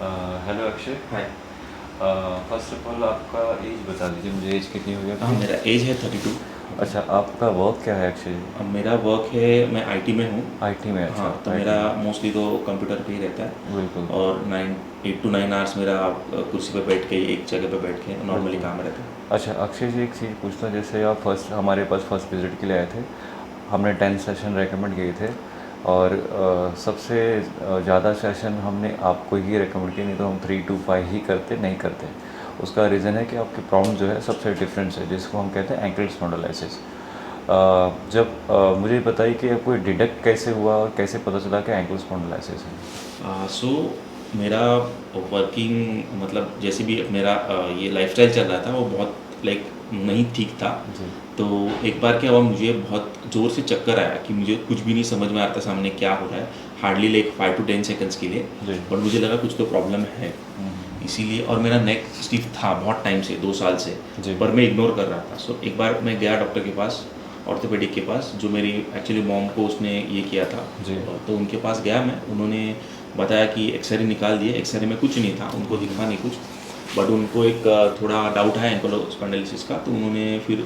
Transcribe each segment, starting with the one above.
Hello Akshay. Hi. First of all आपका as बता दीजिए मुझे, एज कितनी हो गई हाँ, आपकी? मेरा एज है 32। अच्छा, आपका वर्क क्या है अक्षय जी? अब मेरा वर्क है, मैं आईटी में हूँ। आईटी में? अच्छा, हाँ, तो आईटी मेरा में। मोस्टली तो कंप्यूटर पे ही रहता है। बिल्कुल और 8 to 9 आवर्स मेरा कुर्सी पे बैठ के एक जगह पे बैठ के नॉर्मली बिल्कुल। काम रहता है। अच्छा अक्षय जी, एक चीज़ पूछना, जैसे आप फर्स्ट हमारे पास फर्स्ट विज़िट के लिए आए थे, हमने 10 सेशन रेकमेंड किए थे, और सबसे ज़्यादा सेशन हमने आपको ही रेकमेंड किए, नहीं तो हम 3 to 5 ही करते, नहीं करते। उसका रीज़न है कि आपकी प्रॉब्लम जो है सबसे डिफरेंस है, जिसको हम कहते हैं एंकल स्पॉन्डिलोलिसिस। जब मुझे बताइए कि आपको डिटेक्ट कैसे हुआ और कैसे पता चला कि एंकल स्पॉन्डिलोलिसिस है? सो मेरा वर्किंग मतलब जैसे भी मेरा ये लाइफस्टाइल चल रहा था वो बहुत लाइक नहीं ठीक था। जी तो एक बार क्या हुआ, मुझे बहुत ज़ोर से चक्कर आया कि मुझे कुछ भी नहीं समझ में आता सामने क्या हो रहा है, हार्डली लाइक 5 to 10 सेकेंड्स के लिए। जी। बट मुझे लगा कुछ तो प्रॉब्लम है इसीलिए, और मेरा नेक स्टिफ था बहुत टाइम से, 2 साल से। जी पर मैं इग्नोर कर रहा था। सो एक बार मैं गया डॉक्टर के पास, ऑर्थोपेडिक के पास, जो मेरी एक्चुअली मॉम को उसने ये किया था। जी। तो उनके पास गया मैं, उन्होंने बताया कि एक्सरे निकाल दिए। एक्सरे में कुछ नहीं था, उनको दिखा नहीं कुछ। बट उनको एक थोड़ा डाउट है एंकल स्पॉन्डिलोसिस का, तो उन्होंने फिर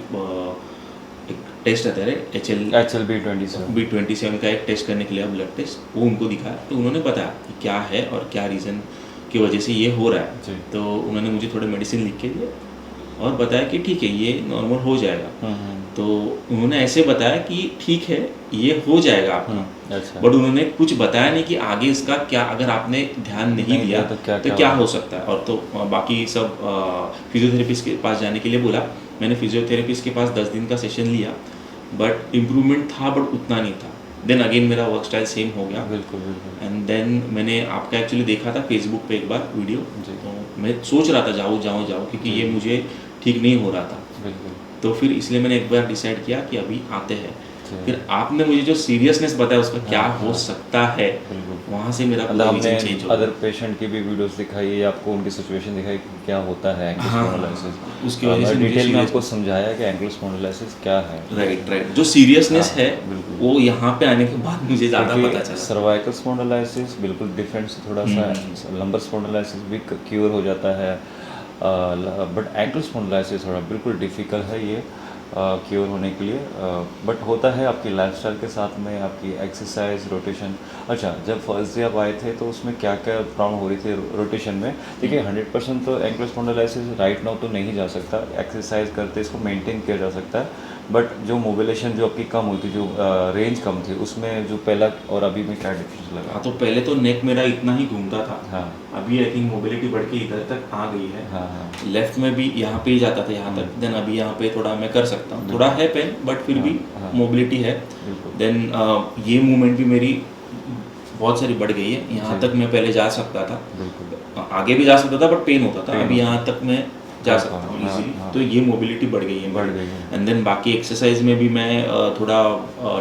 एक टेस्ट आता है HLB-27। B27 का एक टेस्ट करने के लिए, ब्लड टेस्ट, वो उनको दिखाया। तो उन्होंने बताया कि क्या है और क्या रीज़न की वजह से ये हो रहा है। जी। तो उन्होंने मुझे थोड़े मेडिसिन लिख के दिए और बताया कि ठीक है, ये नॉर्मल हो जाएगा। तो उन्होंने ऐसे बताया कि ठीक है, ये हो जाएगा आपका। अच्छा। बट उन्होंने कुछ बताया नहीं कि आगे इसका क्या, अगर आपने ध्यान नहीं दिया तो क्या तो क्या हो सकता है। और तो बाकी सब फिजियोथेरेपिस्ट के पास जाने के लिए बोला। मैंने फिजियोथेरेपिस्ट के पास 10 दिन का सेशन लिया, बट इम्प्रूवमेंट था, बट उतना नहीं था। देन अगेन मेरा वर्क स्टाइल सेम हो गया। बिल्कुल बिल्कुल। एंड देन मैंने आपका एक्चुअली देखा था फेसबुक पे एक बार वीडियो। जी। तो मैं सोच रहा था जाऊँ जाऊँ जाऊँ, क्योंकि जी। ये मुझे ठीक नहीं हो रहा था। बिल्कुल। तो फिर इसलिए मैंने एक बार डिसाइड किया कि अभी आते हैं। जी। फिर आपने मुझे जो सीरियसनेस बताया उसका क्या हाँ, हो हाँ। सकता है, बिल्कुल। वहाँ से मेरा मतलब पूरा हमने विजन चेंज हो अदर गया। पेशेंट की भी वीडियोस दिखाई है, आपको उनकी सिचुएशन दिखाई कि क्या होता है एंकल हाँ हाँ स्पॉन्डिलोलिसिस। हाँ, उसकी वजह से मैं मुझे डिटेल में आपको सीरियसनेस। समझाया कि एंकल स्पॉन्डिलोलिसिस क्या है। राइट राइट, जो सीरियसनेस हाँ है बिल्कुल। वो यहाँ पे आने के बाद मुझे ज़्यादा क्योंकि पता चला। सर्वाइकल स्पॉन्डिलोलिसिस बिल्कुल डिफरेंट से थोड़ा सा, लंबर स्पॉन्डिलोलिसिस भी क्योर हो जाता है, बट एंकल स्पॉन्डिलोलिसिस थोड़ा बिल्कुल डिफ़िकल्ट है ये क्योर होने के लिए। बट होता है आपकी लाइफस्टाइल के साथ में, आपकी एक्सरसाइज, रोटेशन। अच्छा, जब फर्स्ट डे आप आए थे तो उसमें क्या क्या प्रॉब्लम हो रही थी रोटेशन में? देखिए 100% तो एंकल स्पॉन्डिलोलिसिस राइट नाउ तो नहीं जा सकता, एक्सरसाइज करते इसको मेंटेन किया जा सकता है। बट जो मोबिलेशन जो आपकी कम हुई थी, जो रेंज कम थी, उसमें जो पहला और अभी में क्या डिफरेंस लगा? हाँ, तो पहले तो नेक मेरा इतना ही घूमता था। हाँ अभी आई थिंक मोबिलिटी बढ़ के इधर तक आ गई है। हाँ हाँ। लेफ्ट में भी यहाँ पे ही जाता था यहाँ तक। देन अभी यहाँ पे थोड़ा मैं कर सकता हूँ, थोड़ा है पेन, बट फिर हाँ भी हाँ। मोबिलिटी है। बिल्कुल। देन ये मूवमेंट भी मेरी बहुत सारी बढ़ गई है। यहाँ जी। तक मैं पहले जा सकता था, बिल्कुल। आगे भी जा सकता था, बट पेन होता था। पेन अभी होता यहाँ तक मैं जा हाँ, सकता हूँ हाँ, इजीली। हाँ। तो ये मोबिलिटी बढ़ गई है बढ़ मेरी। गई है। एंड देन बाकी एक्सरसाइज में भी मैं थोड़ा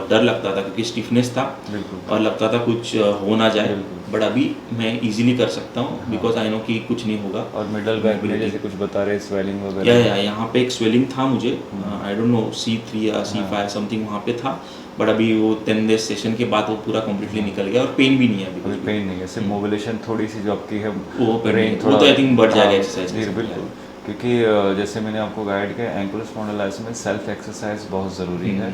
डर लगता था, क्योंकि स्टिफनेस था बिल्कुल। और लगता था कुछ हो ना जाए। बिल्कुल। बट अभी मैं इजीली कर सकता हूँ, हाँ। बिकॉज आई नो कि कुछ नहीं होगा। और मिडल बैक में मोबिलिटी जैसे कुछ बता रहे स्वेलिंग वगैरह? या यहाँ पे एक स्वेलिंग था मुझे, आई डोंट नो C3 या C5 समथिंग वहाँ पे था। बट अभी वो 10 डेज सेशन के बाद वो पूरा कम्प्लीटली निकल गया, और पेन भी नहीं है अभी अभी कुछ भी। पेन नहीं है, सिर्फ मोबिलेशन थोड़ी सी जो आपकी है, वो पेन नहीं है, रेंज वो थोड़ा। तो आई थिंक बढ़ जाएगा हाँ, एक्सरसाइज के जी साथ। बिल्कुल। क्योंकि जैसे मैंने आपको गाइड किया, एंकल स्पॉन्डिलोलिसिस में सेल्फ एक्सरसाइज बहुत ज़रूरी है।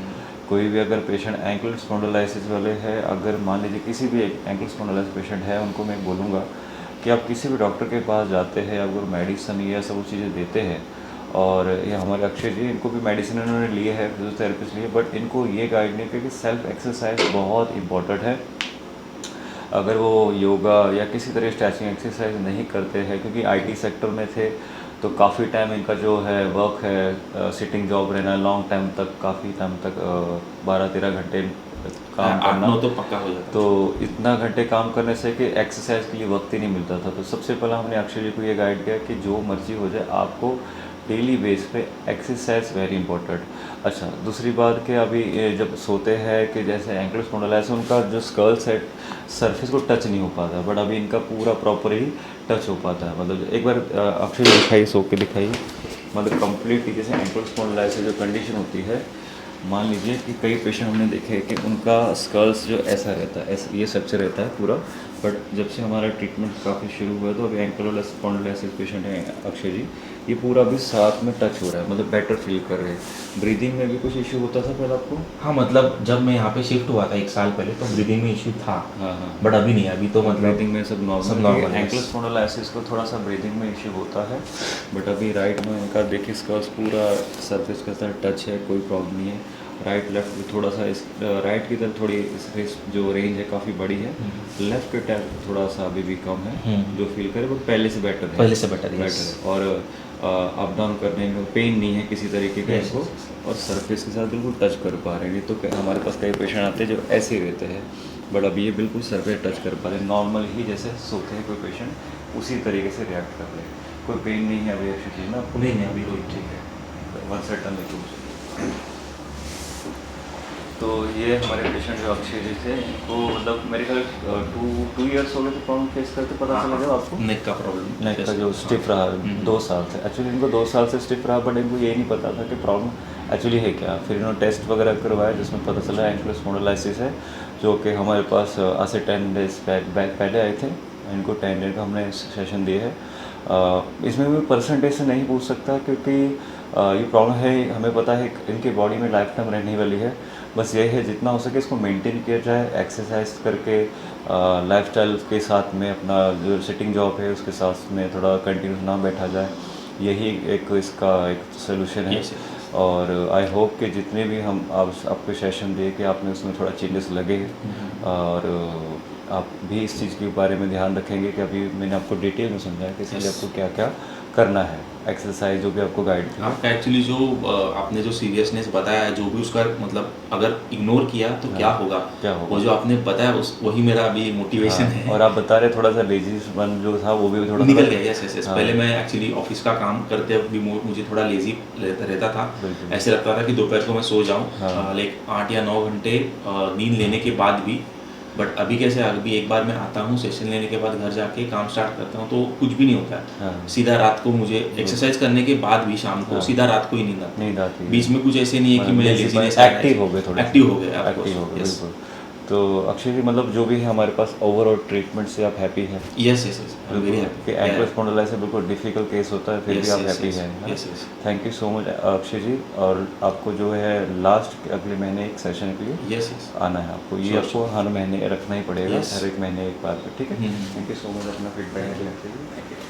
कोई भी अगर पेशेंट एंकल स्पॉन्डिलोलिसिस वाले है, अगर मान लीजिए किसी भी एंकल स्पॉन्डिलोलिसिस पेशेंट है, उनको मैं बोलूँगा कि आप किसी भी डॉक्टर के पास जाते हैं, अगर मेडिसिन ये सब चीज़ें देते हैं, और ये हमारे अक्षय जी, इनको भी मेडिसिन इन्होंने लिए है, फिजियोथेरेपिस्ट लिए, बट इनको ये गाइड नहीं किया कि सेल्फ एक्सरसाइज बहुत इंपॉर्टेंट है। अगर वो योगा या किसी तरह स्ट्रेचिंग एक्सरसाइज नहीं करते हैं, क्योंकि आईटी सेक्टर में थे तो काफ़ी टाइम इनका जो है वर्क है, सिटिंग जॉब रहना, लॉन्ग टाइम तक, काफ़ी टाइम तक 12-13 घंटे काम करना। 8-9 तो पक्का हो जाता तो इतना घंटे काम करने से कि एक्सरसाइज के लिए वक्त ही नहीं मिलता था। तो सबसे पहले हमने अक्षय जी को ये गाइड किया कि जो मर्जी हो जाए, आपको डेली बेस पे एक्सरसाइज वेरी इंपॉर्टेंट। अच्छा, दूसरी बात कि अभी ये जब सोते हैं कि जैसे एंकल स्पॉन्डिलोलिसिस, उनका जो स्कल सेट सरफेस को टच नहीं हो पाता, बट अभी इनका पूरा प्रॉपर ही टच हो पाता है। मतलब एक बार अक्षय जी दिखाइए, सो के दिखाइए, मतलब कंप्लीटली जैसे एंकल स्पॉन्डिलोलिसिस जो कंडीशन होती है, मान लीजिए कि कई पेशेंट हमने देखे कि उनका स्कल्स जो ऐसा रहता है, ऐसा ये स्ट्रक्चर रहता है पूरा, बट जब से हमारा ट्रीटमेंट काफ़ी शुरू हुआ है तो अभी एंकल स्पॉन्डिलोलाइसिस पेशेंट हैं अक्षय जी, ये पूरा अभी साथ में टच हो रहा है, मतलब बेटर फील कर रहे हैं। ब्रीदिंग में भी कुछ इशू होता था पहले आपको? हाँ मतलब जब मैं यहाँ पे शिफ्ट हुआ था 1 साल पहले तो ब्रीदिंग में इशू था, हाँ हाँ। बट अभी नहीं, अभी तो मतलब ब्रीदिंग में सब सब नॉर्मल normal है। एंकल स्पॉन्डिलोलाइसिस को थोड़ा सा ब्रीदिंग में इशू होता है, बट अभी राइट में इनका देखिए इसका पूरा सरफेस के साथ टच है, कोई प्रॉब्लम नहीं है। राइट लेफ्ट भी थोड़ा सा इस राइट की तरफ थोड़ी स्पेस जो रेंज है काफ़ी बड़ी है, लेफ्ट के टैप थोड़ा सा अभी भी कम है जो फील करे, बट पहले से बेटर है, पहले से बेटर है, बेटर है। और अप डाउन करने में पेन नहीं है किसी तरीके का Yes, इसको, yes, और सरफेस के साथ बिल्कुल टच कर पा रहे हैं। नहीं तो हमारे पास कई पेशेंट आते हैं जो ऐसे ही रहते हैं, बट अभी ये बिल्कुल सरफेस टच कर पा रहे हैं, नॉर्मल ही जैसे सोते हैं कोई पेशेंट उसी तरीके से रिएक्ट कर रहे हैं। कोई पेन नहीं है अभी अच्छी चीज़ ना आपको? नहीं, अभी कोई ठीक है, वन सेट टन देखो। तो ये हमारे पेशेंट जो अक्षय जी थे, इनको मतलब मेरे ख्याल टू ईयर्स हो गए थे प्रॉब्लम फेस करते, पता चला जब आपको? नेक का प्रॉब्लम, नेक का जो स्टिफ रहा 2 साल से, एक्चुअली इनको 2 साल से स्टिफ रहा, बट इनको ये नहीं पता था कि प्रॉब्लम एक्चुअली है क्या। फिर इन्होंने टेस्ट वगैरह करवाया जिसमें पता चला एंकल स्पॉन्डिलोलाइसिस है, जो कि हमारे पास आज से 10 डेज पहले आए थे। इनको 10 डे का हमने सेशन दिए है। इसमें भी परसेंटेज से नहीं पूछ सकता क्योंकि ये प्रॉब्लम है, हमें पता है इनकी बॉडी में लाइफ टाइम रहने वाली है। बस ये है जितना हो सके इसको मेंटेन किया जाए, एक्सरसाइज करके, लाइफस्टाइल के साथ में अपना जो सिटिंग जॉब है उसके साथ में थोड़ा कंटिन्यूस ना बैठा जाए, यही एक इसका एक सोल्यूशन है। Yes, yes। और आई होप कि जितने भी हम आपको सेशन दे कि आपने उसमें थोड़ा चेंजेस लगे, और आप भी इस चीज़ के बारे में ध्यान रखेंगे कि अभी मैंने आपको डिटेल में समझाया कि इसलिए आपको क्या क्या करना है, एक्सरसाइज जो भी आपको गाइड किया। आपका एक्चुअली जो आपने जो सीरियसनेस बताया है, जो भी उसका मतलब अगर इग्नोर किया तो क्या होगा, क्या होगा? वो जो आपने बताया उस वही मेरा अभी मोटिवेशन हाँ, है। और आप बता रहे थोड़ा सा लेजीपन जो था वो भी थोड़ा निकल गया, यस यस यस। हाँ। पहले मैं एक्चुअली ऑफिस का काम करते वक्त भी मुझे थोड़ा लेजी रहता था, बिल्कुल। ऐसे लगता था कि दोपहर को मैं सो जाऊं, हाँ। लाइक 8 या 9 घंटे नींद लेने के बाद भी। बट अभी कैसे, अभी एक बार मैं आता हूँ सेशन लेने के बाद घर जाके काम स्टार्ट करता हूँ तो कुछ भी नहीं होता है, हाँ। सीधा रात को मुझे एक्सरसाइज करने के बाद भी शाम को हाँ। सीधा रात को ही नींद आती है। नींद आती है। बीच में कुछ ऐसे नहीं है कि मैं लेजीनेस, एक्टिव हो गए, थोड़े एक्टिव हो गए, एक्टिव हो गए, बिल्कुल। तो अक्षय जी मतलब जो भी है हमारे पास ओवरऑल ट्रीटमेंट से आप हैप्पी हैं? Yes yes yes, I am very कि एंकल स्पॉन्डिलोलाइसिस बिल्कुल डिफिकल्ट केस होता है, फिर Yes, भी आप yes, हैप्पी yes, हैं। yes, yes। Thank you so much Akshay ji. और आपको जो है लास्ट अगले महीने एक सेशन के लिए यस यस, आना है आपको, ये Sure, आपको हर महीने रखना ही पड़ेगा, Yes। हर एक महीने एक बार पे, ठीक है? हम्म। थैंक यू सो मच अपना फीडबैक देने के लिए।